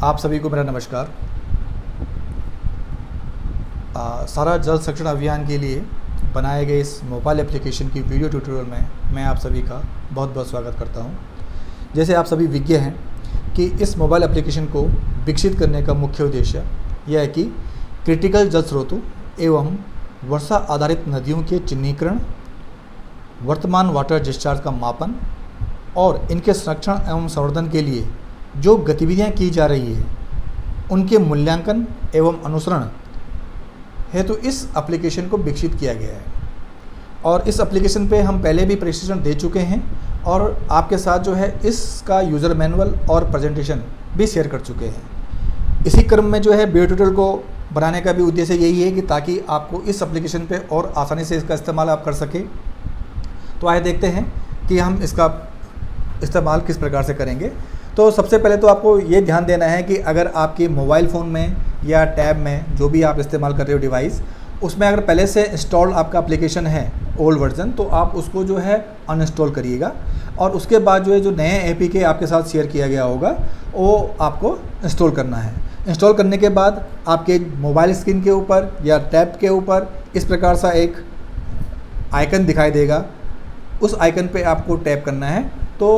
आप सभी को मेरा नमस्कार। सारा जल संरक्षण अभियान के लिए बनाए गए इस मोबाइल एप्लीकेशन की वीडियो ट्यूटोरियल में मैं आप सभी का बहुत बहुत स्वागत करता हूं। जैसे आप सभी विज्ञ हैं कि इस मोबाइल एप्लीकेशन को विकसित करने का मुख्य उद्देश्य यह है कि क्रिटिकल जल स्रोतों एवं वर्षा आधारित नदियों के चिन्हीकरण, वर्तमान वाटर डिस्चार्ज का मापन और इनके संरक्षण एवं संवर्धन के लिए जो गतिविधियां की जा रही है उनके मूल्यांकन एवं अनुसरण हेतु इस एप्लीकेशन को विकसित किया गया है। और इस एप्लीकेशन पे हम पहले भी प्रशिक्षण दे चुके हैं और आपके साथ जो है इसका यूज़र मैनुअल और प्रेजेंटेशन भी शेयर कर चुके हैं। इसी क्रम में जो है वीडियो ट्यूटोरियल को बनाने का भी उद्देश्य यही है कि ताकि आपको इस एप्लीकेशन पे और आसानी से इसका इस्तेमाल आप कर सकें। तो आइए देखते हैं कि हम इसका इस्तेमाल किस प्रकार से करेंगे। तो सबसे पहले तो आपको ये ध्यान देना है कि अगर आपके मोबाइल फ़ोन में या टैब में जो भी आप इस्तेमाल कर रहे हो डिवाइस, उसमें अगर पहले से इंस्टॉल आपका एप्लीकेशन है ओल्ड वर्जन, तो आप उसको जो है अनइंस्टॉल करिएगा और उसके बाद जो है जो नए एपीके आपके साथ शेयर किया गया होगा वो आपको इंस्टॉल करना है। इंस्टॉल करने के बाद आपके मोबाइल स्क्रीन के ऊपर या टैब के ऊपर इस प्रकार सा एक आइकन दिखाई देगा। उस आइकन पे आपको टैप करना है तो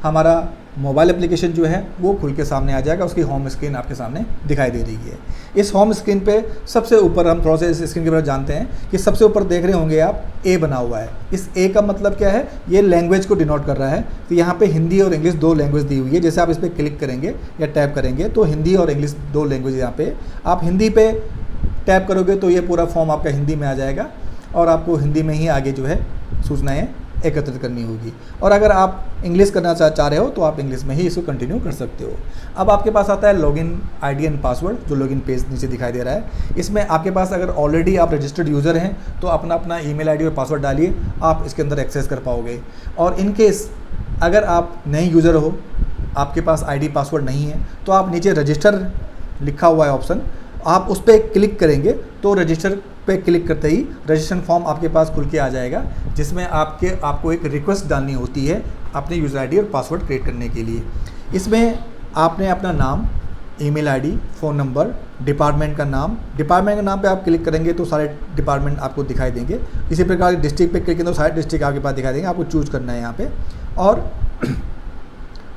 हमारा मोबाइल एप्लीकेशन जो है वो खुल के सामने आ जाएगा। उसकी होम स्क्रीन आपके सामने दिखाई दे रही है। इस होम स्क्रीन पे सबसे ऊपर हम थोड़ा सा इस स्क्रीन के बारे में जानते हैं कि सबसे ऊपर देख रहे होंगे आप ए बना हुआ है। इस ए का मतलब क्या है? ये लैंग्वेज को डिनोट कर रहा है। तो यहाँ पे हिंदी और इंग्लिश दो लैंग्वेज दी हुई है। जैसे आप इस पर क्लिक करेंगे या टैप करेंगे तो हिंदी और इंग्लिश दो लैंग्वेज यहाँ पे, आप हिंदी पे टैप करोगे तो ये पूरा फॉर्म आपका हिंदी में आ जाएगा और आपको हिंदी में ही आगे जो है सूचनाएँ एकत्रित करनी होगी। और अगर आप इंग्लिश करना चाह रहे हो तो आप इंग्लिश में ही इसको कंटिन्यू कर सकते हो। अब आपके पास आता है लॉगिन आईडी एंड पासवर्ड, जो लॉगिन पेज नीचे दिखाई दे रहा है। इसमें आपके पास अगर ऑलरेडी आप रजिस्टर्ड यूज़र हैं तो अपना ईमेल आईडी और पासवर्ड डालिए, आप इसके अंदर एक्सेस कर पाओगे। और इन केस अगर आप नए यूज़र हो, आपके पास आईडी पासवर्ड नहीं है, तो आप नीचे रजिस्टर लिखा हुआ है ऑप्शन, आप उस पर क्लिक करेंगे तो रजिस्टर पे क्लिक करते ही रजिस्ट्रेशन फॉर्म आपके पास खुल के आ जाएगा, जिसमें आपको एक रिक्वेस्ट डालनी होती है अपने यूज़र आईडी और पासवर्ड क्रिएट करने के लिए। इसमें आपने अपना नाम, email ID, phone number, department का नाम पे आप क्लिक करेंगे तो सारे डिपार्टमेंट आपको दिखाई देंगे। इसी प्रकार डिस्ट्रिक्ट पे क्लिक करेंगे तो सारे डिस्ट्रिक्ट आपके पास दिखाई देंगे। आपको चूज़ करना है यहाँ पे और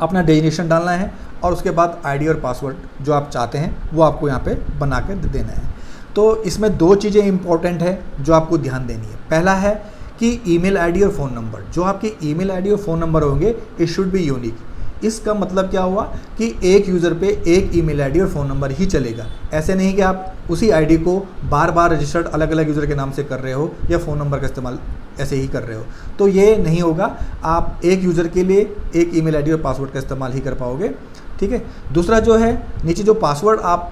अपना डेजिग्नेशन डालना है और उसके बाद आईडी और पासवर्ड जो आप चाहते हैं वो आपको यहाँ पे बना के देना है। तो इसमें दो चीज़ें इंपॉर्टेंट है जो आपको ध्यान देनी है। पहला है कि ईमेल आईडी और फ़ोन नंबर, जो आपके ईमेल आईडी और फ़ोन नंबर होंगे इट शुड बी यूनिक। इसका मतलब क्या हुआ कि एक यूज़र पे एक ईमेल आईडी और फ़ोन नंबर ही चलेगा। ऐसे नहीं कि आप उसी आईडी को बार बार रजिस्टर्ड अलग अलग यूज़र के नाम से कर रहे हो या फ़ोन नंबर का इस्तेमाल ऐसे ही कर रहे हो, तो ये नहीं होगा। आप एक यूज़र के लिए एक ईमेल आईडी और पासवर्ड का इस्तेमाल ही कर पाओगे। ठीक है। दूसरा जो है, नीचे जो पासवर्ड आप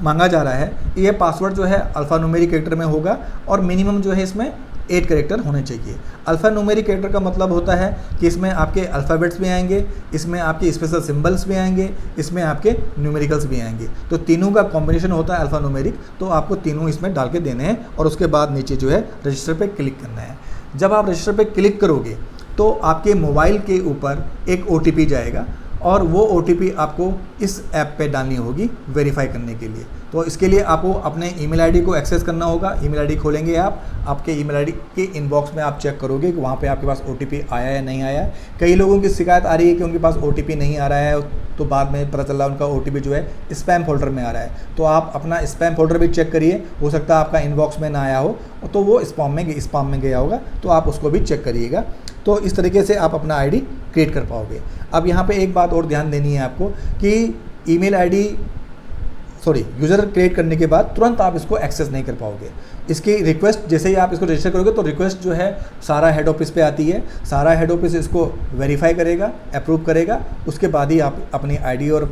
मांगा जा रहा है, ये पासवर्ड जो है अल्फ़ान्यूमेरिक कैरेक्टर में होगा और मिनिमम जो है इसमें 8 कैरेक्टर होने चाहिए। अल्फ़ान्यूमेरिक कैरेक्टर का मतलब होता है कि इसमें आपके अल्फ़ाबेट्स भी आएंगे, इसमें आपके स्पेशल सिंबल्स भी आएंगे, इसमें आपके न्यूमेरिकल्स भी आएंगे। तो तीनों का कॉम्बिनेशन होता है अल्फ़ान्यूमेरिक। तो आपको तीनों इसमें डाल के देने हैं और उसके बाद नीचे जो है रजिस्टर पे क्लिक करना है। जब आप रजिस्टर पे क्लिक करोगे तो आपके मोबाइल के ऊपर एक OTP जाएगा और वो OTP आपको इस ऐप पे डालनी होगी वेरीफाई करने के लिए। तो इसके लिए आपको अपने ईमेल आईडी को एक्सेस करना होगा। ईमेल आईडी खोलेंगे आप, आपके ईमेल आईडी के इनबॉक्स में आप चेक करोगे कि वहाँ पे आपके पास OTP आया या नहीं आया। कई लोगों की शिकायत आ रही है कि उनके पास OTP नहीं आ रहा है, तो बाद में पता चल रहा है उनका OTP जो है स्पैम फोल्डर में आ रहा है। तो आप अपना स्पैम फोल्डर भी चेक करिए, हो सकता है आपका इनबॉक्स में ना आया हो तो वो स्पैम में गया होगा, तो आप उसको भी चेक करिएगा। तो इस तरीके से आप अपना आईडी क्रिएट कर पाओगे। अब यहाँ पे एक बात और ध्यान देनी है आपको कि यूज़र क्रिएट करने के बाद तुरंत आप इसको एक्सेस नहीं कर पाओगे। इसकी रिक्वेस्ट जैसे ही आप इसको रजिस्टर करोगे तो रिक्वेस्ट जो है सारा हेड ऑफिस पे आती है। सारा हेड ऑफिस इसको वेरीफाई करेगा, अप्रूव करेगा, उसके बाद ही आप अपनी आईडी और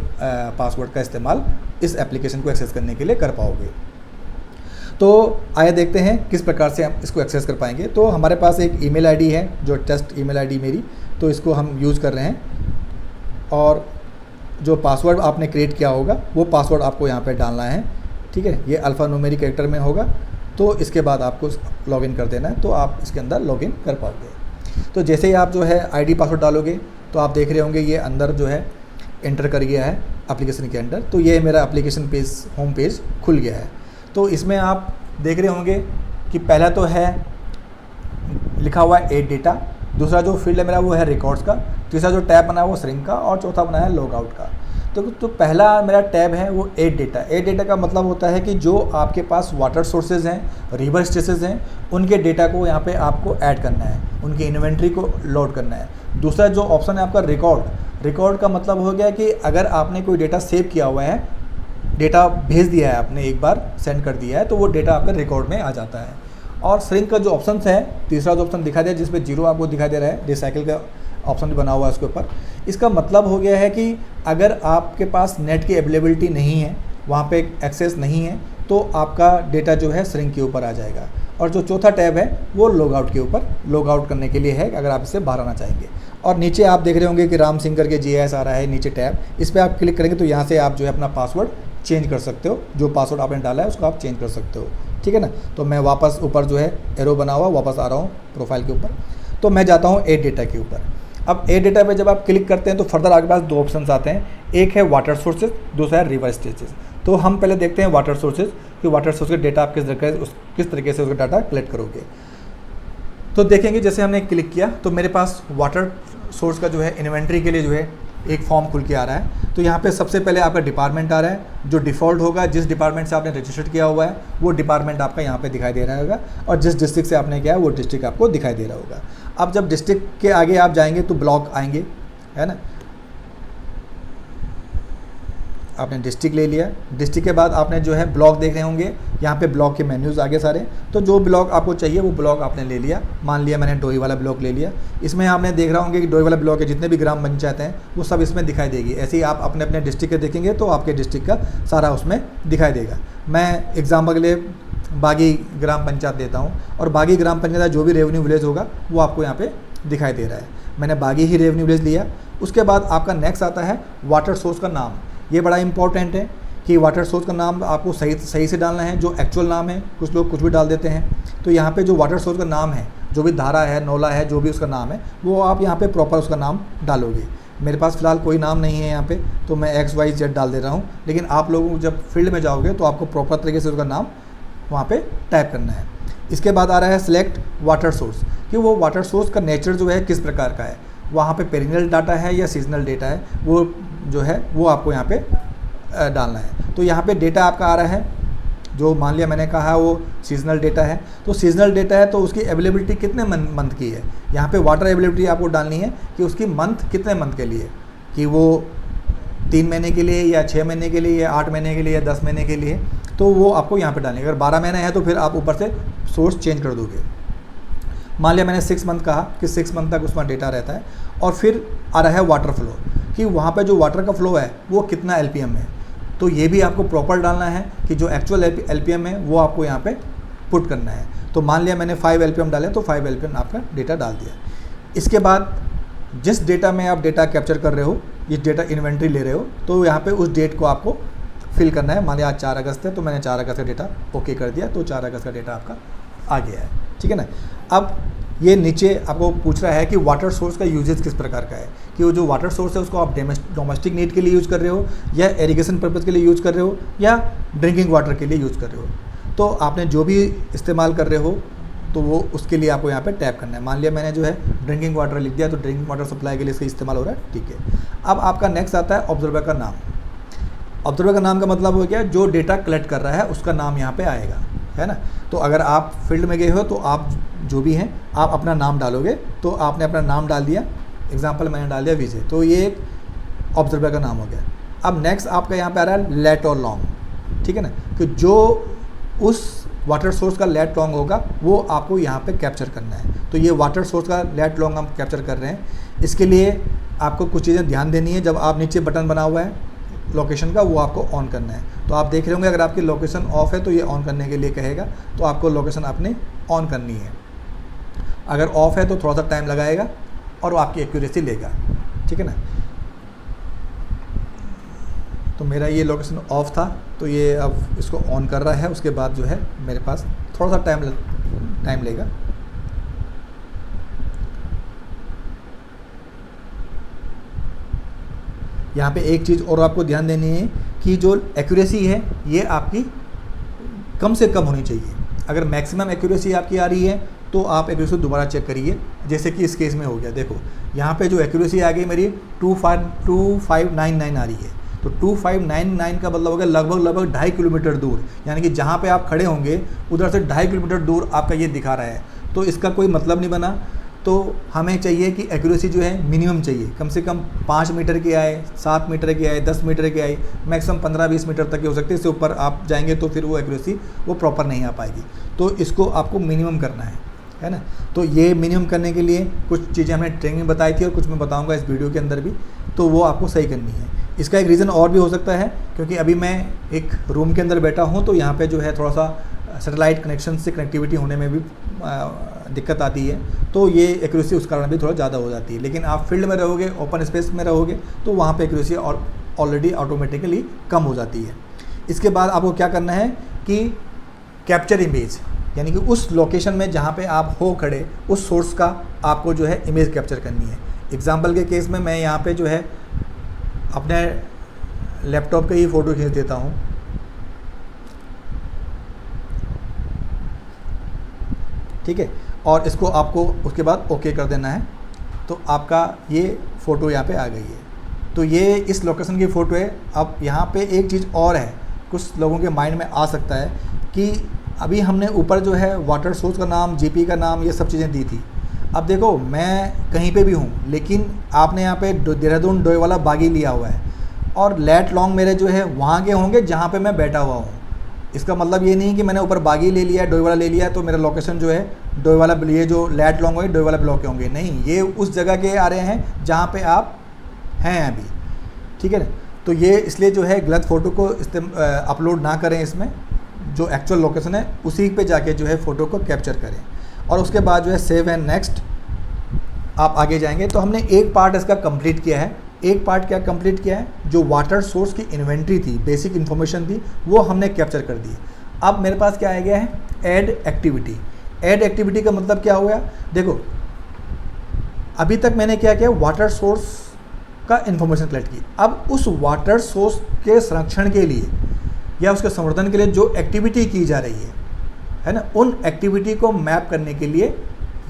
पासवर्ड का इस्तेमाल इस एप्लीकेशन को एक्सेस करने के लिए कर पाओगे। तो आइए देखते हैं किस प्रकार से हम इसको एक्सेस कर पाएंगे। तो हमारे पास एक ईमेल आईडी है जो टेस्ट ईमेल आईडी मेरी, तो इसको हम यूज़ कर रहे हैं और जो पासवर्ड आपने क्रिएट किया होगा वो पासवर्ड आपको यहाँ पे डालना है। ठीक है, ये अल्फ़ान्यूमेरिक कैरेक्टर में होगा। तो इसके बाद आपको लॉगिन कर देना है, तो आप इसके अंदर लॉगिन कर पाओगे। तो जैसे ही आप जो है आईडी पासवर्ड डालोगे तो आप देख रहे होंगे ये अंदर जो है एंटर कर गया है एप्लीकेशन के अंदर। तो ये मेरा एप्लीकेशन पेज, होम पेज खुल गया है। तो इसमें आप देख रहे होंगे कि पहला तो है लिखा हुआ है ऐड डेटा, दूसरा जो फील्ड है मेरा वो है रिकॉर्ड्स का, तीसरा जो टैब बना है वो श्रिंक का, और चौथा बना है लॉग आउट का। तो पहला मेरा टैब है वो ऐड डेटा। ऐड डेटा का मतलब होता है कि जो आपके पास वाटर सोर्सेज हैं, रिवर स्ट्रेसेस हैं, उनके डेटा को यहाँ पे आपको ऐड करना है, उनकी इन्वेंट्री को लोड करना है। दूसरा जो ऑप्शन है आपका रिकॉर्ड। रिकॉर्ड का मतलब हो गया कि अगर आपने कोई डेटा सेव किया हुआ है, डेटा भेज दिया है आपने, एक बार सेंड कर दिया है, तो वो डेटा आपका रिकॉर्ड में आ जाता है। और श्रिंक का जो ऑप्शन है, तीसरा जो ऑप्शन दिखाई दे जिस पे 0 आपको दिखाई दे रहा है, रिसाइकिल का ऑप्शन भी बना हुआ है उसके ऊपर। इसका मतलब हो गया है कि अगर आपके पास नेट की अवेलेबिलिटी नहीं है, वहाँ पे एक्सेस नहीं है, तो आपका डेटा जो है श्रिंक के ऊपर आ जाएगा। और जो चौथा टैब है वो लॉग आउट के ऊपर, लॉग आउट करने के लिए है अगर आप इससे बाहर आना चाहेंगे। और नीचे आप देख रहे होंगे कि राम सिंह करके GIS आ रहा है नीचे टैब, इस पर आप क्लिक करेंगे तो यहाँ से आप जो है अपना पासवर्ड चेंज कर सकते हो, जो पासवर्ड आपने डाला है उसको आप चेंज कर सकते हो, ठीक है ना। तो मैं वापस ऊपर जो है एरो बना हुआ वापस आ रहा हूँ प्रोफाइल के ऊपर, तो मैं जाता हूँ ऐड डेटा के ऊपर। अब ऐड डेटा पे जब आप क्लिक करते हैं तो फर्दर आपके पास 2 ऑप्शंस आते हैं, एक है वाटर सोर्सेज, दूसरा है रिवर स्ट्रेसेज। तो हम पहले देखते हैं वाटर सोर्सेज कि वाटर सोर्स का डेटा आप किस तरीके से उसका डाटा कलेक्ट करोगे। तो देखेंगे जैसे हमने क्लिक किया तो मेरे पास वाटर सोर्स का जो है इन्वेंट्री के लिए जो है एक फॉर्म खुल के आ रहा है। तो यहाँ पे सबसे पहले आपका डिपार्टमेंट आ रहा है, जो डिफ़ॉल्ट होगा, जिस डिपार्टमेंट से आपने रजिस्टर्ड किया हुआ है वो डिपार्टमेंट आपका यहाँ पे दिखाई दे रहा होगा, और जिस डिस्ट्रिक्ट से आपने किया है वो डिस्ट्रिक्ट आपको दिखाई दे रहा होगा। अब जब डिस्ट्रिक्ट के आगे आप जाएंगे तो ब्लॉक आएंगे, है ना। आपने डिस्ट्रिक्ट ले लिया, डिस्ट्रिक्ट के बाद आपने जो है ब्लॉक देख रहे होंगे, यहाँ पे ब्लॉक के मेन्यूज़ आगे सारे। तो जो ब्लॉक आपको चाहिए वो ब्लॉक आपने ले लिया, मान लिया मैंने डोई वाला ब्लॉक ले लिया। इसमें आपने देख रहा होंगे कि डोई वाला ब्लॉक के जितने भी ग्राम पंचायत हैं वो सब इसमें दिखाई देगी। ऐसे ही आप अपने अपने डिस्ट्रिक्ट के देखेंगे तो आपके डिस्ट्रिक्ट का सारा उसमें दिखाई देगा। मैं एग्जाम्पल के लिए बागी ग्राम पंचायत देता हूँ, और बागी ग्राम पंचायत का जो भी रेवेन्यू विलेज होगा वो आपको यहाँ पर दिखाई दे रहा है। मैंने बागी ही रेवेन्यू विलेज लिया। उसके बाद आपका नेक्स्ट आता है वाटर सोर्स का नाम। ये बड़ा इंपॉर्टेंट है कि वाटर सोर्स का नाम आपको सही से डालना है, जो एक्चुअल नाम है। कुछ लोग कुछ भी डाल देते हैं। तो यहाँ पे जो वाटर सोर्स का नाम है, जो भी धारा है, नौला है, जो भी उसका नाम है, वो आप यहाँ पे प्रॉपर उसका नाम डालोगे। मेरे पास फ़िलहाल कोई नाम नहीं है यहाँ पे, तो मैं XYZ डाल दे रहा हूँ। लेकिन आप लोग जब फील्ड में जाओगे तो आपको प्रॉपर तरीके से उसका नाम वहाँ पर टाइप करना है। इसके बाद आ रहा है सिलेक्ट वाटर सोर्स, कि वो वाटर सोर्स का नेचर जो है किस प्रकार का है, वहाँ पे पेरिनियल डाटा है या सीजनल डेटा है, वो जो है वो आपको यहाँ पे डालना है। तो यहाँ पे डेटा आपका आ रहा है, जो मान लिया मैंने कहा वो सीजनल डेटा है। तो सीजनल डेटा है तो उसकी अवेलेबिलिटी कितने मंथ की है, यहाँ पे वाटर अवेलेबिलिटी आपको डालनी है कि उसकी मंथ कितने मंथ के लिए, कि वो 3 महीने के लिए या 6 महीने के लिए या 8 महीने के लिए या 10 महीने के लिए, तो वो आपको यहाँ पे डालनी है। अगर 12 महीने है तो फिर आप ऊपर से सोर्स चेंज कर दोगे। मान लिया मैंने 6 मंथ कहा कि 6 मंथ तक उसमें डेटा रहता है। और फिर आ रहा है वाटर फ्लो, कि वहाँ पे जो वाटर का फ्लो है वो कितना LPM है। तो ये भी आपको प्रॉपर डालना है कि जो एक्चुअल LPM है वो आपको यहाँ पे पुट करना है। तो मान लिया मैंने 5 LPM डाले तो 5 LPM आपका डेटा डाल दिया। इसके बाद जिस डेटा में आप डेटा कैप्चर कर रहे हो, जिस डेटा इन्वेंट्री ले रहे हो, तो यहाँ पे उस डेट को आपको फिल करना है। मान लिया आज 4 अगस्त है तो मैंने 4 अगस्त का डेटा ओके कर दिया, तो 4 अगस्त का डेटा आपका आ गया है, ठीक है ना। अब ये नीचे आपको पूछ रहा है कि वाटर सोर्स का यूजेज किस प्रकार का है, कि वो जो वाटर सोर्स है उसको आप डोमेस्टिक नीड के लिए यूज़ कर रहे हो, या इरिगेशन पर्पज़ के लिए यूज़ कर रहे हो, या ड्रिंकिंग वाटर के लिए यूज़ कर रहे हो। तो आपने जो भी इस्तेमाल कर रहे हो तो वो उसके लिए आपको यहाँ पे टैप करना है। मान लिया मैंने जो है ड्रिंकिंग वाटर लिख दिया, तो ड्रिंकिंग वाटर सप्लाई के लिए इसका इस्तेमाल हो रहा है, ठीक है। अब आपका नेक्स्ट आता है ऑब्जर्वर का नाम। ऑब्जर्वर का नाम का मतलब हो गया जो डेटा कलेक्ट कर रहा है उसका नाम यहाँ पे आएगा, है ना। तो अगर आप फील्ड में गए हो तो आप जो भी हैं आप अपना नाम डालोगे। तो आपने अपना नाम डाल दिया, एग्जांपल मैंने डाल दिया विजय, तो ये एक ऑब्जर्वर का नाम हो गया। अब नेक्स्ट आपका यहाँ पे आ रहा है लेट और लॉन्ग, ठीक है ना, कि जो उस वाटर सोर्स का लेट लॉन्ग होगा वो आपको यहाँ पे कैप्चर करना है। तो ये वाटर सोर्स का लेट लॉन्ग हम कैप्चर कर रहे हैं। इसके लिए आपको कुछ चीज़ें ध्यान देनी है। जब आप नीचे बटन बना हुआ है लोकेशन का, वो आपको ऑन करना है। तो आप देख रहे होंगे अगर आपकी लोकेशन ऑफ है तो ये ऑन करने के लिए कहेगा, तो आपको लोकेशन अपनी ऑन करनी है। अगर ऑफ है तो थोड़ा सा टाइम लगाएगा और वो आपकी एक्यूरेसी लेगा, ठीक है ना। तो मेरा ये लोकेशन ऑफ था तो ये अब इसको ऑन कर रहा है। उसके बाद जो है मेरे पास थोड़ा सा टाइम लेगा। यहाँ पे एक चीज़ और आपको ध्यान देनी है कि जो एक्यूरेसी है ये आपकी कम से कम होनी चाहिए। अगर मैक्सिमम एक्यूरेसी आपकी आ रही है तो आप एक्यूरेसी दोबारा चेक करिए, जैसे कि इस केस में हो गया। देखो यहाँ पे जो एक्यूरेसी आ गई मेरी 2599 आ रही है, तो 2599 का मतलब हो गया लगभग 2.5 किलोमीटर दूर, यानी कि जहाँ पे आप खड़े होंगे उधर से 2.5 किलोमीटर दूर आपका ये दिखा रहा है। तो इसका कोई मतलब नहीं बना। तो हमें चाहिए कि एक्यूरेसी जो है मिनिमम चाहिए, कम से कम 5 मीटर की आए, 7 मीटर की आए, 10 मीटर की आए, मैक्सिमम 15-20 मीटर तक की हो सकती है। इससे ऊपर आप जाएंगे तो फिर वो एक्यूरेसी वो प्रॉपर नहीं आ पाएगी। तो इसको आपको मिनिमम करना है ना। तो ये मिनिमम करने के लिए कुछ चीज़ें हमने ट्रेनिंग में बताई थी और कुछ मैं बताऊँगा इस वीडियो के अंदर भी, तो वो आपको सही करनी है। इसका एक रीज़न और भी हो सकता है, क्योंकि अभी मैं एक रूम के अंदर बैठा हूँ, तो यहाँ पे जो है थोड़ा सा सैटेलाइट कनेक्शन से कनेक्टिविटी होने में भी दिक्कत आती है, तो ये एक्यूरेसी उस कारण भी थोड़ा ज़्यादा हो जाती है। लेकिन आप फील्ड में रहोगे, ओपन स्पेस में रहोगे, तो वहाँ पे एक्यूरेसी और ऑलरेडी ऑटोमेटिकली कम हो जाती है। इसके बाद आपको क्या करना है कि कैप्चर इमेज, यानी कि उस लोकेशन में जहाँ पे आप हो खड़े, उस सोर्स का आपको जो है इमेज कैप्चर करनी है। एग्जाम्पल के केस में मैं यहाँ पे जो है अपने लैपटॉप का ही फ़ोटो खींच देता हूँ। ठीक है, और इसको आपको उसके बाद ओके कर देना है, तो आपका ये फ़ोटो यहाँ पे आ गई है। तो ये इस लोकेशन की फ़ोटो है। अब यहाँ पे एक चीज़ और है, कुछ लोगों के माइंड में आ सकता है कि अभी हमने ऊपर जो है वाटर सोर्स का नाम, जीपी का नाम, ये सब चीज़ें दी थी। अब देखो मैं कहीं पे भी हूँ, लेकिन आपने यहाँ पे देहरादून डोईवाला बागी लिया हुआ है और लैट लॉन्ग मेरे जो है वहाँ के होंगे जहाँ पे मैं बैठा हुआ हूँ। इसका मतलब ये नहीं कि मैंने ऊपर बागी ले लिया, डोईवाला ले लिया, तो मेरा लोकेशन जो है डोईवाला, ये जो लैट लॉन्ग होंगे डोईवाला ब्लॉक के होंगे। नहीं, ये उस जगह के आ रहे हैं जहाँ पे आप हैं अभी। ठीक है ना। तो ये इसलिए जो है गलत फ़ोटो को अपलोड ना करें, इसमें जो एक्चुअल लोकेशन है उसी पे जाके जो है फ़ोटो को कैप्चर करें। और उसके बाद जो है सेव एंड नेक्स्ट आप आगे जाएंगे। तो हमने एक पार्ट इसका कंप्लीट किया है। एक पार्ट क्या कंप्लीट किया है, जो वाटर सोर्स की इन्वेंट्री थी, बेसिक इन्फॉर्मेशन थी, वो हमने कैप्चर कर दी। अब मेरे पास क्या आ गया है, ऐड एक्टिविटी। ऐड एक्टिविटी का मतलब क्या हो गया, देखो अभी तक मैंने क्या किया, वाटर सोर्स का इन्फॉर्मेशन कलेक्ट की। अब उस वाटर सोर्स के संरक्षण के लिए या उसके संवर्धन के लिए जो एक्टिविटी की जा रही है ना, उन एक्टिविटी को मैप करने के लिए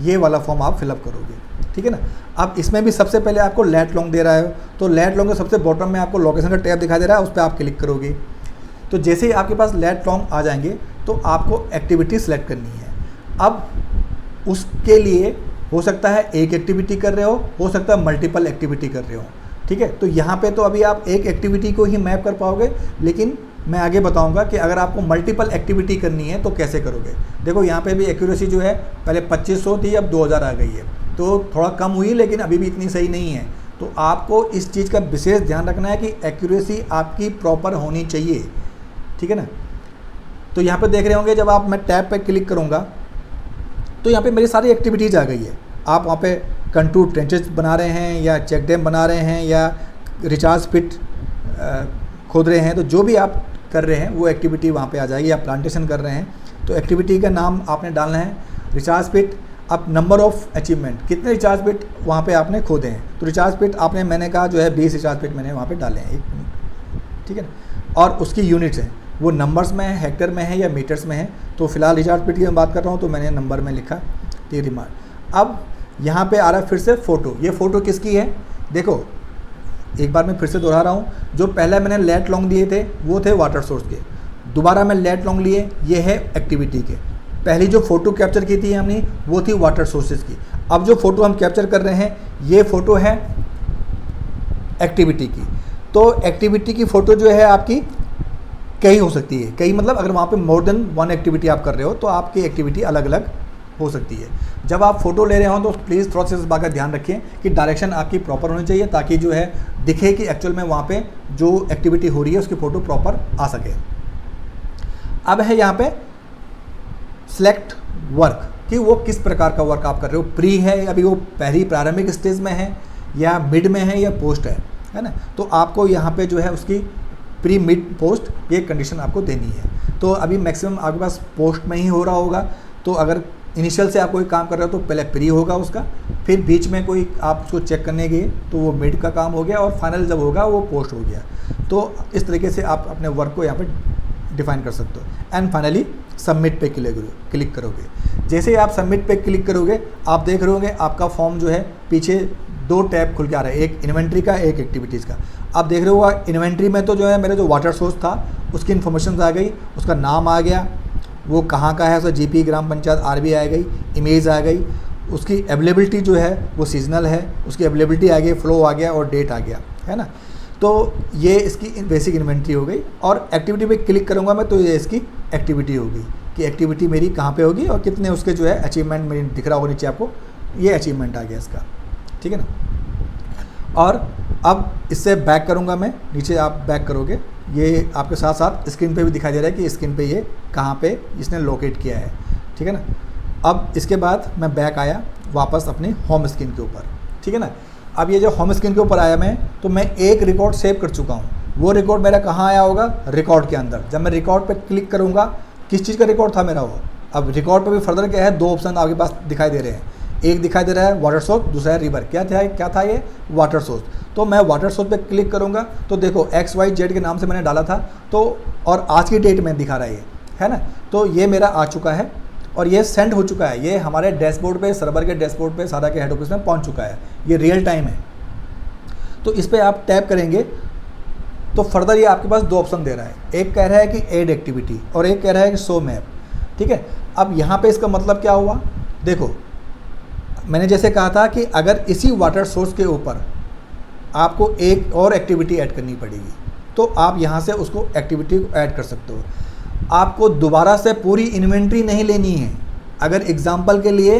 ये वाला फॉर्म आप फिलअप करोगे। ठीक है ना। अब इसमें भी सबसे पहले आपको लैट लॉन्ग दे रहा है, तो लैट लॉन्ग के सबसे बॉटम में आपको लोकेशन का टैब दिखाई दे रहा है, उस पर आप क्लिक करोगे। तो जैसे ही आपके पास लैट लॉन्ग आ जाएंगे तो आपको एक्टिविटी सेलेक्ट करनी है। अब उसके लिए हो सकता है एक एक्टिविटी कर रहे हो सकता है मल्टीपल एक्टिविटी कर रहे हो। ठीक है, तो यहाँ पे तो अभी आप एक एक्टिविटी को ही मैप कर पाओगे, लेकिन मैं आगे बताऊंगा कि अगर आपको मल्टीपल एक्टिविटी करनी है तो कैसे करोगे। देखो यहाँ पे भी एक्यूरेसी जो है पहले 2500 थी, अब 2000 आ गई है, तो थोड़ा कम हुई, लेकिन अभी भी इतनी सही नहीं है। तो आपको इस चीज़ का विशेष ध्यान रखना है कि एक्यूरेसी आपकी प्रॉपर होनी चाहिए। ठीक है ना। तो यहाँ पे देख रहे होंगे, जब आप मैं टैब पे क्लिक करूँगा तो यहाँ पे मेरी सारी एक्टिविटीज़ आ गई है। आप वहाँ पे कंटूर ट्रेंचेस बना रहे हैं या चेक डैम बना रहे हैं या रिचार्ज पिट खोद रहे हैं, तो जो भी आप कर रहे हैं वो एक्टिविटी वहाँ पे आ जाएगी। आप प्लांटेशन कर रहे हैं तो एक्टिविटी का नाम आपने डालना है रिचार्ज पिट। अब नंबर ऑफ़ अचीवमेंट, कितने रिचार्ज पिट वहाँ पे आपने खोदे हैं, तो रिचार्ज पिट आपने, मैंने कहा जो है 20 रिचार्ज पिट मैंने वहाँ पे डाले हैं। ठीक है ना। और उसकी यूनिट्स हैं, वो नंबर्स में है, हेक्टर में है या मीटर्स में है। तो फिलहाल रिचार्ज पिट की मैं बात कर रहा हूँ, तो मैंने नंबर में लिखा ये रिमार्क। अब यहाँ पे आ रहा है फिर से फ़ोटो। ये फ़ोटो किसकी है, देखो एक बार मैं फिर से दोहरा रहा हूँ, जो पहले मैंने लैट लॉन्ग दिए थे वो थे वाटर सोर्स के, दोबारा मैं लैट लॉन्ग लिए, ये है एक्टिविटी के। पहली जो फ़ोटो कैप्चर की थी हमने वो थी वाटर सोर्सेज की। अब जो फ़ोटो हम कैप्चर कर रहे हैं ये फ़ोटो है एक्टिविटी की। तो एक्टिविटी की फ़ोटो जो है आपकी कई हो सकती है, कई मतलब अगर वहाँ पे मोर देन वन एक्टिविटी आप कर रहे हो तो आपकी एक्टिविटी अलग अलग हो सकती है। जब आप फ़ोटो ले रहे हो तो प्लीज़ थोड़ा सा इस बात का ध्यान रखें कि डायरेक्शन आपकी प्रॉपर होनी चाहिए, ताकि जो है दिखे कि एक्चुअल में वहाँ पे जो एक्टिविटी हो रही है उसकी फ़ोटो प्रॉपर आ सके। अब है यहाँ पे सिलेक्ट वर्क, कि वो किस प्रकार का वर्क आप कर रहे हो, प्री है, अभी वो पहली प्रारंभिक स्टेज में है या मिड में है या पोस्ट है ना। तो आपको यहाँ पे जो है उसकी प्री मिड पोस्ट ये कंडीशन आपको देनी है। तो अभी मैक्सिमम आपके पास पोस्ट में ही हो रहा होगा, तो अगर इनिशियल से आप कोई काम कर रहे हो तो पहले प्री होगा उसका, फिर बीच में कोई आप उसको चेक करने गए तो वो मिड का काम हो गया, और फाइनल जब होगा वो पोस्ट हो गया। तो इस तरीके से आप अपने वर्क को यहाँ पे डिफाइन कर सकते हो। एंड फाइनली सबमिट पे क्लिक करोगे। जैसे ही आप सबमिट पे क्लिक करोगे, आप देख रहे होंगे आपका फॉर्म जो है पीछे 2 टैब खुल के आ रहा है, एक इन्वेंट्री का, एक एक्टिविटीज़ का। आप देख रहे होगा इन्वेंट्री में तो जो है मेरा जो वाटर सोर्स था उसकी इन्फॉर्मेशन आ गई, उसका नाम आ गया, वो कहाँ का है, उसका जीपी, ग्राम पंचायत, आरबी आ गई, इमेज आ गई, उसकी अवेलेबिलिटी जो है वो सीजनल है, उसकी अवेलेबिलिटी आ गई, फ्लो आ गया और डेट आ गया, है ना। तो ये इसकी बेसिक इन्वेंट्री हो गई। और एक्टिविटी पे क्लिक करूँगा मैं तो ये इसकी एक्टिविटी होगी कि एक्टिविटी मेरी कहाँ पे होगी और कितने उसके जो है अचीवमेंट मेरी दिख रहा होगा नीचे आपको, ये अचीवमेंट आ गया इसका, ठीक है ना। और अब इससे बैक करूँगा मैं, नीचे आप बैक करोगे, ये आपके साथ साथ स्क्रीन पे भी दिखाई दे रहा है कि स्क्रीन पे ये कहाँ पे इसने लोकेट किया है, ठीक है ना। अब इसके बाद मैं बैक आया वापस अपनी होम स्क्रीन के ऊपर, ठीक है ना। अब ये जो होम स्क्रीन के ऊपर आया मैं, तो मैं एक रिकॉर्ड सेव कर चुका हूँ। वो रिकॉर्ड मेरा कहाँ आया होगा, रिकॉर्ड के अंदर। जब मैं रिकॉर्ड पे क्लिक करूँगा, किस चीज़ का रिकॉर्ड था मेरा वो, अब रिकॉर्ड पे भी फर्दर क्या है, 2 ऑप्शन आपके पास दिखाई दे रहे हैं। एक दिखाई दे रहा है वाटर सोर्स, दूसरा है रिवर। क्या था ये, वाटर सोर्स। तो मैं वाटर सोर्स पे क्लिक करूँगा तो देखो XYZ के नाम से मैंने डाला था, तो और आज की डेट में दिखा रहा है ना। तो ये मेरा आ चुका है और ये सेंड हो चुका है, ये हमारे डैशबोर्ड पे, सर्वर के डैशबोर्ड पे, सारा के हेड ऑफिस में पहुंच चुका है, ये रियल टाइम है। तो इस पर आप टैप करेंगे तो फर्दर ये आपके पास 2 ऑप्शन दे रहा है, एक कह रहा है कि ऐड एक्टिविटी और एक कह रहा है कि शो मैप, ठीक है। अब यहाँ पे इसका मतलब क्या हुआ, देखो मैंने जैसे कहा था कि अगर इसी वाटर सोर्स के ऊपर आपको एक और एक्टिविटी ऐड करनी पड़ेगी तो आप यहाँ से उसको एक्टिविटी को ऐड कर सकते हो। आपको दोबारा से पूरी इन्वेंट्री नहीं लेनी है। अगर एग्जांपल के लिए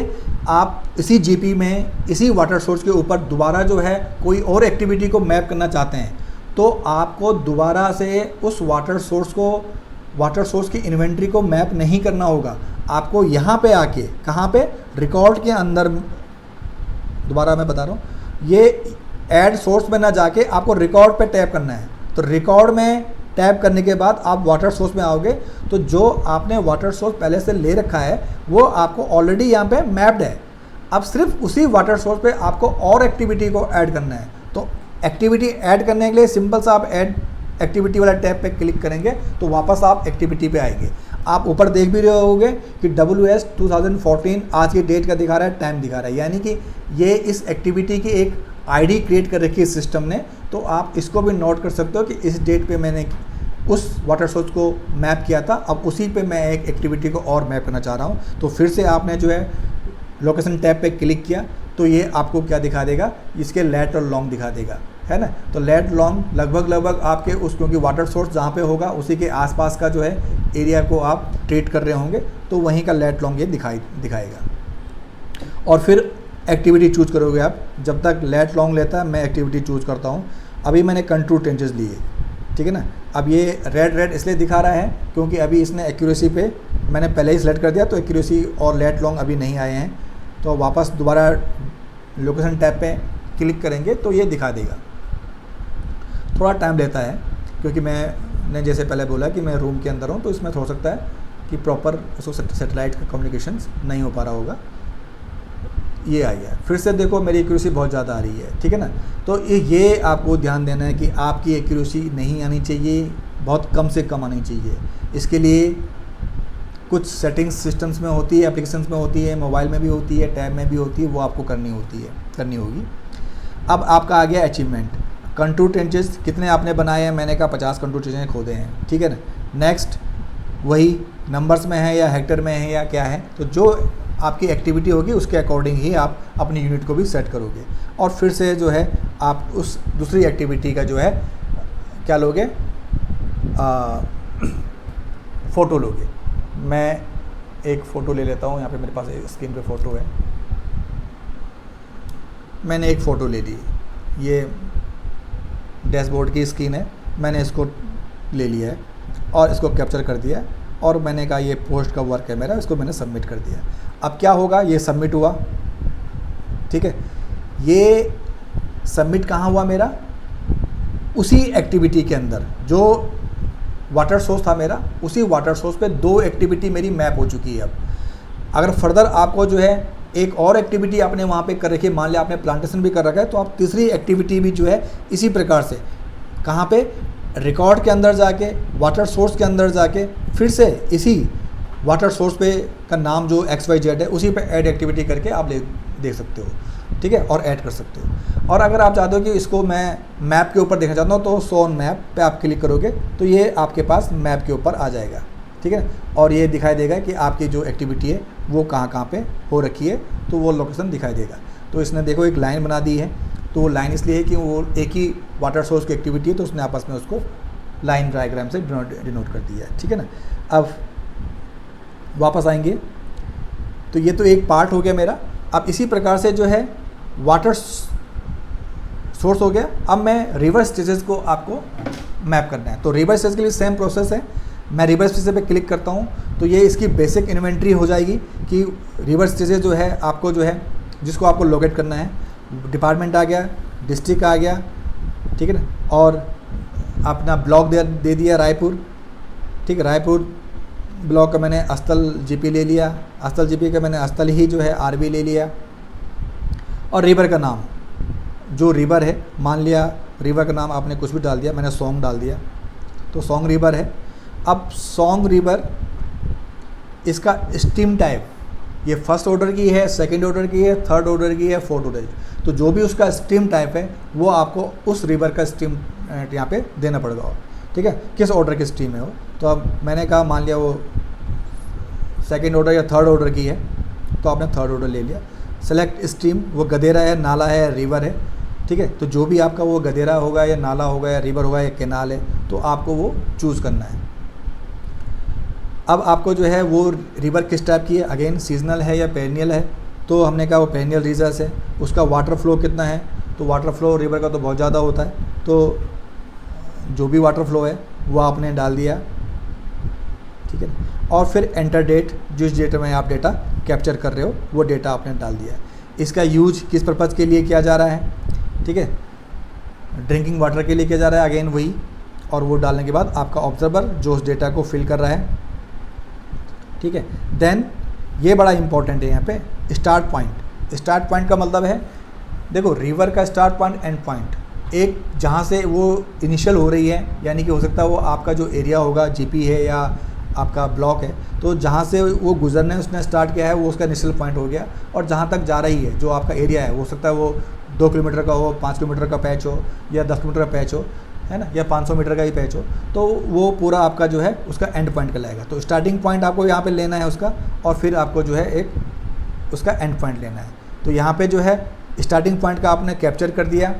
आप इसी जीपी में, इसी वाटर सोर्स के ऊपर दोबारा जो है कोई और एक्टिविटी को मैप करना चाहते हैं, तो आपको दोबारा से उस वाटर सोर्स की इन्वेंट्री को मैप नहीं करना होगा। आपको यहाँ पे आके, कहाँ पे, रिकॉर्ड के अंदर, दोबारा मैं बता रहा हूँ, ये ऐड सोर्स में ना जाके आपको रिकॉर्ड पे टैप करना है। तो रिकॉर्ड में टैप करने के बाद आप वाटर सोर्स में आओगे तो जो आपने वाटर सोर्स पहले से ले रखा है वो आपको ऑलरेडी यहाँ पे मैप्ड है। अब सिर्फ उसी वाटर सोर्स पे आपको और एक्टिविटी को ऐड करना है। तो एक्टिविटी ऐड करने के लिए सिंपल सा आप ऐड एक्टिविटी वाला टैब पे क्लिक करेंगे तो वापस आप एक्टिविटी पे आएंगे। आप ऊपर देख भी रहे होगे कि WS 2014 आज की डेट का दिखा रहा है, टाइम दिखा रहा है, यानी कि ये इस एक्टिविटी की एक आईडी क्रिएट कर रखी है सिस्टम ने। तो आप इसको भी नोट कर सकते हो कि इस डेट पे मैंने उस वाटर सोर्स को मैप किया था, अब उसी पे मैं एक एक्टिविटी को और मैप करना चाह रहा हूँ। तो फिर से आपने जो है लोकेशन टैब पे क्लिक किया तो ये आपको क्या दिखा देगा, इसके लेट और लॉन्ग दिखा देगा, है ना। तो लेट लॉन्ग लगभग आपके उस, क्योंकि वाटर सोर्स जहाँ पे होगा उसी के आसपास का जो है एरिया को आप ट्रीट कर रहे होंगे, तो वहीं का लेट लॉन्ग ये दिखाएगा। और फिर एक्टिविटी चूज करोगे आप। जब तक लेट लॉन्ग लेता है मैं एक्टिविटी चूज करता हूँ। अभी मैंने कंट्रोल टेंजेस लिए, ठीक है ना। अब ये रेड इसलिए दिखा रहा है क्योंकि अभी इसने एक्यूरेसी पे मैंने पहले ही सेलेक्ट कर दिया, तो एक्यूरेसी और लेट लॉन्ग अभी नहीं आए हैं। तो वापस दोबारा लोकेशन टैब पे क्लिक करेंगे तो ये दिखा देगा। थोड़ा टाइम लेता है क्योंकि मैंने जैसे पहले बोला कि मैं रूम के अंदर हूँ, तो इसमें हो सकता है कि प्रॉपर उसको सेटेलाइट का कम्युनिकेशन नहीं हो पा रहा होगा। ये आ गया। फिर से देखो मेरी एक्यूरेसी बहुत ज़्यादा आ रही है, ठीक है ना। तो ये आपको ध्यान देना है कि आपकी एक्यूरेसी नहीं आनी चाहिए, बहुत कम से कम आनी चाहिए। इसके लिए कुछ सेटिंग्स सिस्टम्स में होती है, एप्लीकेशंस में होती है, मोबाइल में भी होती है, टैब में भी होती है, वो आपको करनी होगी। अब आपका आ गया अचीवमेंट। कंट्रोल टेंजेस कितने आपने बनाए हैं, मैंने कहा 50 कंट्रोल टेंजेस खोदे हैं, ठीक है ना। नेक्स्ट वही नंबर्स में है या हेक्टर में है या क्या है, तो जो आपकी एक्टिविटी होगी उसके अकॉर्डिंग ही आप अपनी यूनिट को भी सेट करोगे। और फिर से जो है आप उस दूसरी एक्टिविटी का जो है क्या लोगे, फ़ोटो लोगे। मैं एक फ़ोटो ले लेता हूँ, यहाँ पे मेरे पास एक स्क्रीन पे फ़ोटो है। मैंने एक फ़ोटो ले ली, ये डैशबोर्ड की स्क्रीन है, मैंने इसको ले लिया है और इसको कैप्चर कर दिया और मैंने कहा ये पोस्ट का वर्क है मेरा, इसको मैंने सबमिट कर दिया। अब क्या होगा, ये सबमिट हुआ, ठीक है। ये सबमिट कहाँ हुआ मेरा, उसी एक्टिविटी के अंदर जो वाटर सोर्स था मेरा, उसी वाटर सोर्स पे 2 एक्टिविटी मेरी मैप हो चुकी है। अब अगर फर्दर आपको जो है एक और एक्टिविटी आपने वहाँ पे कर रखी है, मान लिया आपने प्लांटेशन भी कर रखा है, तो आप तीसरी एक्टिविटी भी जो है इसी प्रकार से कहाँ पे रिकॉर्ड के अंदर जाके वाटर सोर्स के अंदर जाके फिर से इसी वाटर सोर्स पे का नाम जो XYZ है उसी पे ऐड एक्टिविटी करके आप देख सकते हो, ठीक है, और ऐड कर सकते हो। और अगर आप चाहते हो कि इसको मैं मैप के ऊपर देखना चाहता हूँ तो शो ऑन मैप पे आप क्लिक करोगे तो ये आपके पास मैप के ऊपर आ जाएगा, ठीक है, और ये दिखाई देगा कि आपकी जो एक्टिविटी है वो कहाँ पे हो रखी है, तो वो लोकेशन दिखाई देगा। तो इसने देखो एक लाइन बना दी है, तो वो लाइन इसलिए है कि वो एक ही वाटर सोर्स की एक्टिविटी है, तो उसने आपस में उसको लाइन डायग्राम से डिनोट कर दिया है, ठीक है ना। अब वापस आएंगे, तो ये तो एक पार्ट हो गया मेरा। अब इसी प्रकार से जो है वाटर सोर्स हो गया। अब मैं रिवर स्टेजेस को आपको मैप करना है, तो रिवर स्टेज के लिए सेम प्रोसेस है। मैं रिवर स्टेज पे क्लिक करता हूँ तो ये इसकी बेसिक इन्वेंट्री हो जाएगी कि रिवर स्टेजेस जो है आपको जो है जिसको आपको लोकेट करना है, डिपार्टमेंट आ गया, डिस्ट्रिक्ट आ गया, ठीक है ना, और अपना ब्लॉक दे दिया रायपुर, ठीक है, रायपुर ब्लॉक का मैंने अस्तल जीपी ले लिया, अस्तल जीपी का मैंने अस्तल ही जो है आरबी ले लिया, और रिवर का नाम जो रिवर है, मान लिया रिवर का नाम आपने कुछ भी डाल दिया, मैंने सोंग डाल दिया, तो सोंग रिवर है। अब सोंग रिवर इसका स्ट्रीम टाइप ये फर्स्ट ऑर्डर की है, सेकंड ऑर्डर की है, थर्ड ऑर्डर की है, फोर्थ ऑर्डर की, तो जो भी उसका स्ट्रीम टाइप है वो आपको उस रिवर का स्ट्रीम यहाँ पे देना पड़ेगा, ठीक है, किस ऑर्डर की स्ट्रीम है वो। तो अब मैंने कहा मान लिया वो सेकंड ऑर्डर या थर्ड ऑर्डर की है, तो आपने थर्ड ऑर्डर ले लिया। सेलेक्ट स्ट्रीम, वो गदेरा है, नाला है, रिवर है, ठीक है, तो जो भी आपका वो गदेरा होगा या नाला होगा या रिवर होगा या कैनाल है, तो आपको वो चूज़ करना है। अब आपको जो है वो रिवर किस टाइप की है, अगेन सीजनल है या पेरिनियल है, तो हमने कहा वो पेरिनियल रिवर्स है। उसका वाटर फ्लो कितना है, तो वाटर फ्लो रिवर का तो बहुत ज़्यादा होता है, तो जो भी वाटर फ्लो है वो आपने डाल दिया, ठीक है, और फिर एंटर डेट, जिस डेट में आप डेटा कैप्चर कर रहे हो वो डेटा आपने डाल दिया। इसका यूज किस पर्पज़ के लिए किया जा रहा है, ठीक है, ड्रिंकिंग वाटर के लिए किया जा रहा है, अगेन वही, और वो डालने के बाद आपका ऑब्जर्वर जो उस डेटा को फिल कर रहा है, ठीक है। देन ये बड़ा इंपॉर्टेंट है यहाँ पे स्टार्ट पॉइंट। स्टार्ट पॉइंट का मतलब है, देखो रिवर का स्टार्ट पॉइंट एंड पॉइंट, एक जहाँ से वो इनिशियल हो रही है, यानी कि हो सकता है वो आपका जो एरिया होगा जीपी है या आपका ब्लॉक है, तो जहाँ से वो गुजरने उसने स्टार्ट किया है वो उसका इनिशियल पॉइंट हो गया, और जहाँ तक जा रही है जो आपका एरिया है, हो सकता है वो 2 किलोमीटर का हो, 5 किलोमीटर का पैच हो, या 10 किलोमीटर का पैच हो, है ना, या 500 मीटर का ही पैच हो, तो वो पूरा आपका जो है उसका एंड पॉइंट कहलाएगा। तो स्टार्टिंग पॉइंट आपको यहाँ पे लेना है उसका, और फिर आपको जो है एक उसका एंड पॉइंट लेना है। तो यहाँ पे जो है स्टार्टिंग पॉइंट का आपने कैप्चर कर दिया।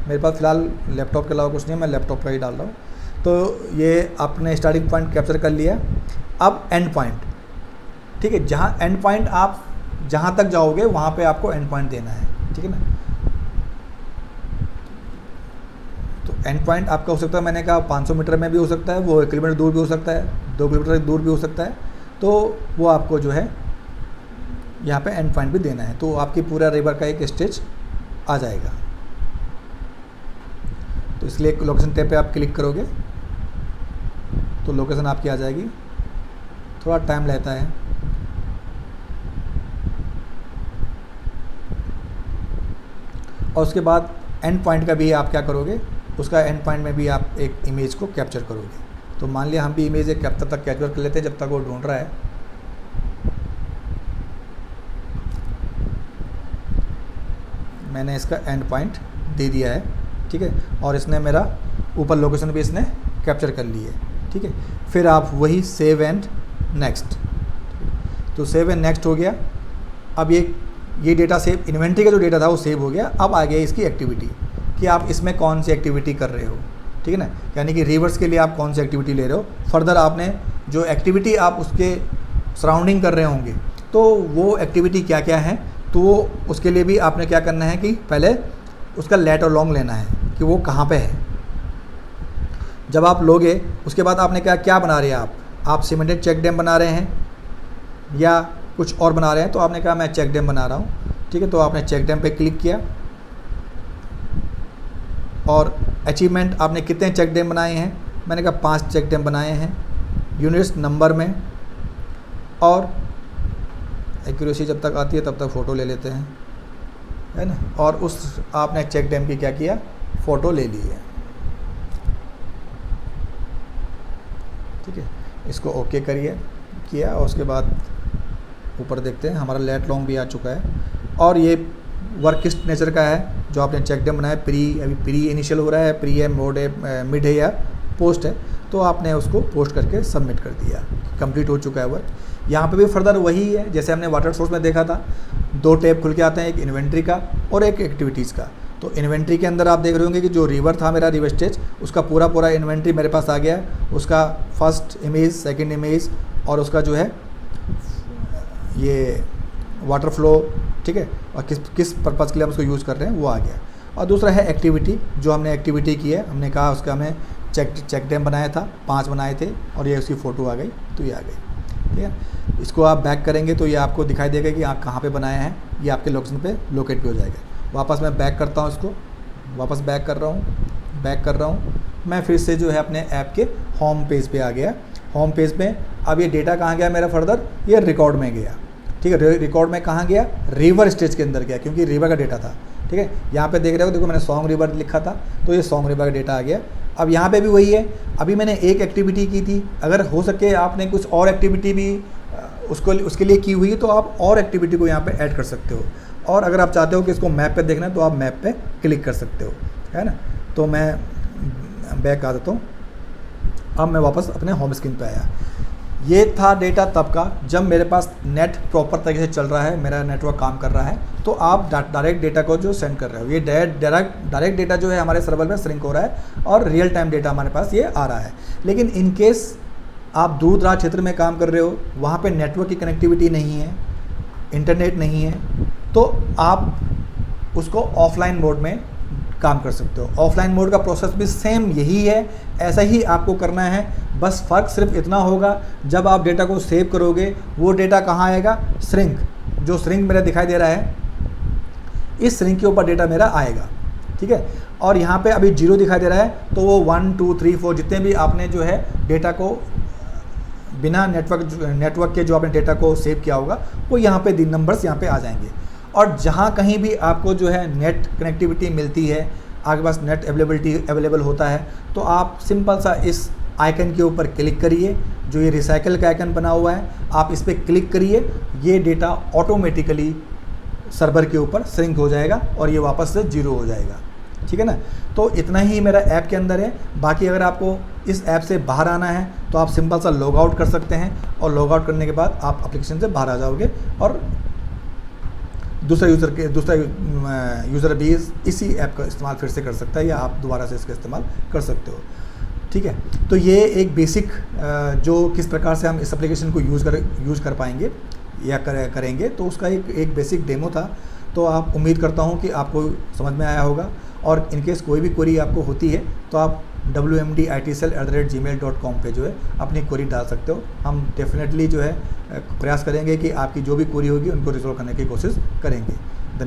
मेरे पास फ़िलहाल लैपटॉप के अलावा कुछ नहीं है, मैं लैपटॉप का ही डाल रहा हूँ। तो ये आपने स्टार्टिंग पॉइंट कैप्चर कर लिया। अब एंड पॉइंट, ठीक है, जहाँ एंड पॉइंट आप जहाँ तक जाओगे वहाँ पे आपको एंड पॉइंट देना है, ठीक है ना। तो एंड पॉइंट आपका हो सकता है, मैंने कहा 500 मीटर में भी हो सकता है, वो 1 किलोमीटर दूर भी हो सकता है, 2 किलोमीटर दूर भी हो सकता है, तो वो आपको जो है यहाँ पे एंड पॉइंट भी देना है, तो आपकी पूरा रिवर का एक स्टेज आ जाएगा। तो इसलिए लोकेशन टैब पे आप क्लिक करोगे तो लोकेशन आपकी आ जाएगी, थोड़ा टाइम लेता है। और उसके बाद एंड पॉइंट का भी आप क्या करोगे, उसका एंड पॉइंट में भी आप एक इमेज को कैप्चर करोगे। तो मान लिया हम भी इमेज एक तब तक कैप्चर कर लेते हैं जब तक वो ढूंढ रहा है। मैंने इसका एंड पॉइंट दे दिया है, ठीक है, और इसने मेरा ऊपर लोकेशन भी इसने कैप्चर कर ली है, ठीक है। फिर आप वही सेव एंड नेक्स्ट, तो सेव एंड नेक्स्ट हो गया। अब ये डेटा सेव, इन्वेंट्री का जो डेटा था वो सेव हो गया। अब आ गया इसकी एक्टिविटी कि आप इसमें कौन सी एक्टिविटी कर रहे हो, ठीक है ना, यानी कि रिवर्स के लिए आप कौन सी एक्टिविटी ले रहे हो। फर्दर आपने जो एक्टिविटी आप उसके सराउंडिंग कर रहे होंगे तो वो एक्टिविटी क्या क्या है, तो उसके लिए भी आपने क्या करना है कि पहले उसका लेट और लॉन्ग लेना है कि वो कहाँ पे है। जब आप लोगे उसके बाद आपने क्या बना रहे हैं, आप सीमेंटेड चेक डैम बना रहे हैं या कुछ और बना रहे हैं, तो आपने कहा मैं चेक डैम बना रहा हूँ, ठीक है। तो आपने चेक डैम पे क्लिक किया और अचीवमेंट आपने कितने चेक डैम बनाए हैं, मैंने कहा 5 चेक डैम बनाए हैं, यूनिट्स नंबर में, और एक्यूरेसी जब तक आती है तब तक फ़ोटो ले लेते हैं, है ना। और उस आपने चेक डैम की क्या किया, फ़ोटो ले ली है, ठीक है। इसको ओके करिए, किया, और उसके बाद ऊपर देखते हैं हमारा लेट लॉन्ग भी आ चुका है। और ये वर्क किस नेचर का है जो आपने चेक डैम बनाया, अभी प्री इनिशियल हो रहा है, प्री है, मोड है, मिड है या पोस्ट है, तो आपने उसको पोस्ट करके सबमिट कर दिया, कंप्लीट हो चुका है वर्क। यहाँ पे भी फर्दर वही है जैसे हमने वाटर सोर्स में देखा था, 2 टैब खुल के आते हैं, एक इन्वेंट्री का और एक एक्टिविटीज़ का। तो इन्वेंट्री के अंदर आप देख रहे होंगे कि जो रिवर था मेरा, रिवर स्टेज, उसका पूरा इन्वेंट्री मेरे पास आ गया, उसका फर्स्ट इमेज, सेकंड इमेज, और उसका जो है ये वाटर फ्लो, ठीक है, और किस पर्पज़ के लिए हम उसको यूज़ कर रहे हैं वो आ गया। और दूसरा है एक्टिविटी, जो हमने एक्टिविटी की है, हमने कहा उसका हमने चेक डैम बनाया था, 5 बनाए थे, और ये उसकी फ़ोटो आ गई, तो ये आ गई, ठीक है। इसको आप बैक करेंगे तो ये आपको दिखाई देगा कि आप कहाँ पे बनाए हैं, ये आपके लोकेशन पे लोकेट भी हो जाएगा। वापस मैं बैक करता हूँ, इसको वापस बैक कर रहा हूँ, मैं फिर से जो है अपने ऐप के होम पेज पे आ गया। होम पेज में अब ये डेटा कहाँ गया मेरा, फर्दर ये रिकॉर्ड में गया, ठीक है। रिकॉर्ड में कहाँ गया, रिवर स्टेज के अंदर गया, क्योंकि रिवर का डेटा था, ठीक है। यहाँ पे देख रहे हो, देखो मैंने सॉन्ग रिवर लिखा था, तो ये सॉन्ग रिवर का डेटा आ गया। अब यहाँ पे भी वही है, अभी मैंने एक एक्टिविटी की थी, अगर हो सके आपने कुछ और एक्टिविटी भी उसके लिए की हुई है तो आप और एक्टिविटी को यहाँ पे ऐड कर सकते हो। और अगर आप चाहते हो कि इसको मैप पे देखना है तो आप मैप पे क्लिक कर सकते हो, है ना। तो मैं बैक आ जाता हूँ, अब मैं वापस अपने होम स्क्रीन पे आया। ये था डेटा तब का जब मेरे पास नेट प्रॉपर तरीके से चल रहा है, मेरा नेटवर्क काम कर रहा है, तो आप डायरेक्ट डेटा को जो सेंड कर रहे हो, ये डायरेक्ट डेटा जो है हमारे सर्वर में श्रिंक हो रहा है और रियल टाइम डेटा हमारे पास ये आ रहा है। लेकिन इन केस आप दूर दराज क्षेत्र में काम कर रहे हो, वहाँ पे नेटवर्क की कनेक्टिविटी नहीं है, इंटरनेट नहीं है, तो आप उसको ऑफलाइन मोड में काम कर सकते हो। ऑफलाइन मोड का प्रोसेस भी सेम यही है, ऐसा ही आपको करना है। बस फ़र्क सिर्फ इतना होगा, जब आप डेटा को सेव करोगे वो डेटा कहाँ आएगा, श्रिंक, जो श्रिंक मेरा दिखाई दे रहा है, इस श्रिंक के ऊपर डेटा मेरा आएगा, ठीक है। और यहाँ पे अभी 0 दिखाई दे रहा है, तो वो 1 2 3 4 जितने भी आपने जो है डेटा को बिना नेटवर्क के जो आपने डेटा को सेव किया होगा, वो यहाँ पे दिन नंबर्स यहाँ पे आ जाएंगे। और जहाँ कहीं भी आपको जो है नेट कनेक्टिविटी मिलती है, आपके पास नेट अवेलेबल होता है, तो आप सिंपल सा इस आइकन के ऊपर क्लिक करिए, जो ये रिसाइकल का आइकन बना हुआ है, आप इस पर क्लिक करिए, ये डेटा ऑटोमेटिकली सर्वर के ऊपर श्रिंक हो जाएगा और ये वापस से 0 हो जाएगा, ठीक है ना। तो इतना ही मेरा ऐप के अंदर है। बाकी अगर आपको इस ऐप से बाहर आना है तो आप सिंपल सा लॉग आउट कर सकते हैं, और लॉग आउट करने के बाद आप एप्लीकेशन से बाहर आ जाओगे और दूसरा यूज़र भी इसी ऐप का इस्तेमाल फिर से कर सकता है, या आप दोबारा से इसका इस्तेमाल कर सकते हो, ठीक है। तो ये एक बेसिक जो किस प्रकार से हम इस एप्लीकेशन को यूज़ कर पाएंगे या करेंगे, तो उसका एक बेसिक डेमो था। तो आप उम्मीद करता हूँ कि आपको समझ में आया होगा। और इनकेस कोई भी क्वेरी आपको होती है तो आप wmditcell@gmail.com पे जो है अपनी क्वेरी डाल सकते हो। हम डेफिनेटली जो है प्रयास करेंगे कि आपकी जो भी क्वेरी होगी उनको रिजॉल्व करने की कोशिश करेंगे।